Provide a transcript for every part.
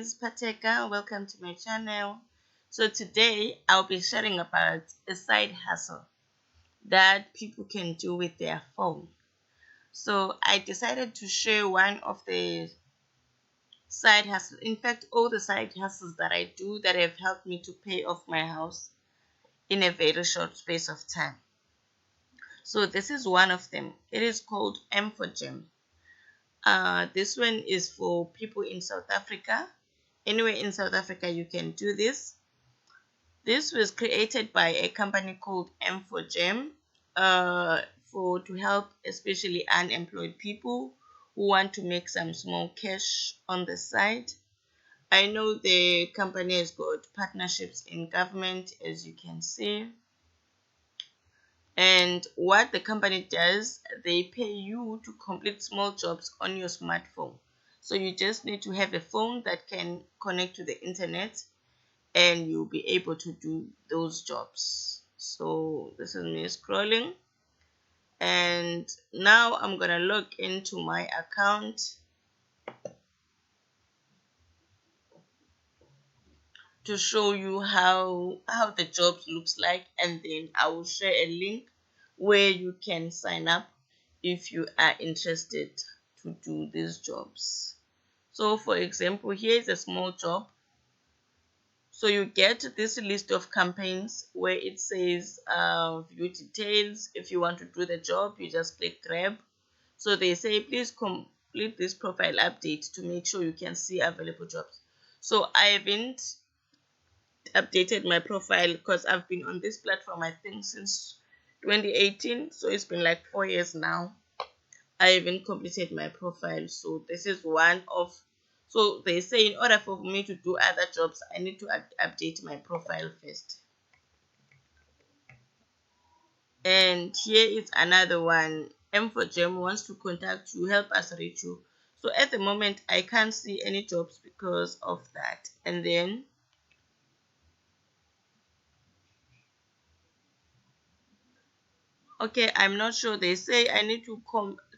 guys, Pateka. Welcome to my channel. So today I'll be sharing about a side hustle that people can do with their phone. So I decided to share one of the side hustles. In fact, all the side hustles that I do that have helped me to pay off my house in a very short space of time. So this is one of them. It is called M for Gem. This one is for people in South Africa. Anywhere in South Africa, you can do this. This was created by a company called M4Gem to help especially unemployed people who want to make some small cash on the side. I know the company has got partnerships in government, as you can see. And what the company does, they pay you to complete small jobs on your smartphone. So you just need to have a phone that can connect to the internet and you'll be able to do those jobs. So this is me scrolling, and now I'm gonna log into my account to show you how the jobs looks like, and then I will share a link where you can sign up if you are interested to do these jobs. So for example, here is a small job. So you get this list of campaigns where it says view details. If you want to do the job, you just click grab. So they say please complete this profile update to make sure you can see available jobs. So I haven't updated my profile because I've been on this platform I think since 2018. So it's been like 4 years now. I haven't completed my profile. So this is one of, so they say in order for me to do other jobs, I need to update my profile first. And here is another one. M4Gem wants to contact you, help us reach you. So at the moment, I can't see any jobs because of that. And then okay, I'm not sure. They say I need to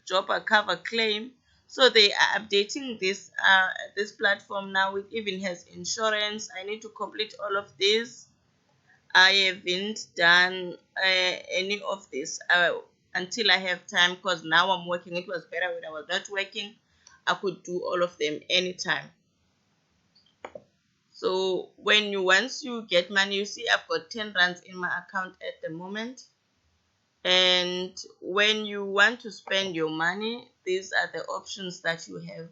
job a cover claim. So they are updating this platform now. It even has insurance. I need to complete all of this. I haven't done any of this until I have time, because now I'm working. It was better when I was not working. I could do all of them anytime. So once you get money, you see I've got 10 rands in my account at the moment. And when you want to spend your money, these are the options that you have.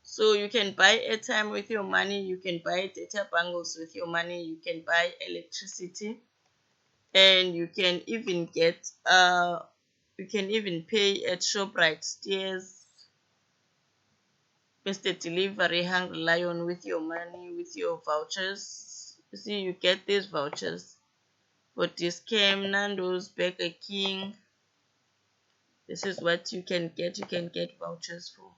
So you can buy airtime with your money, you can buy data bundles with your money, you can buy electricity, and you can even get you can even pay at ShopRite, Steers, Mr. Delivery, Hungry Lion with your money, with your vouchers. You see, you get these vouchers for Discam, Nando's, Burger King. This is what you can get. You can get vouchers for.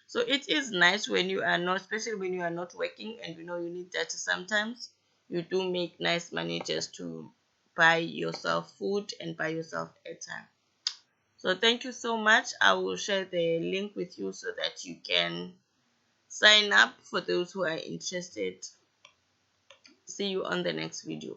So it is nice when you are not, especially when you are not working and you know you need data sometimes. You do make nice money just to buy yourself food and buy yourself airtime. So thank you so much. I will share the link with you so that you can sign up for those who are interested. See you on the next video.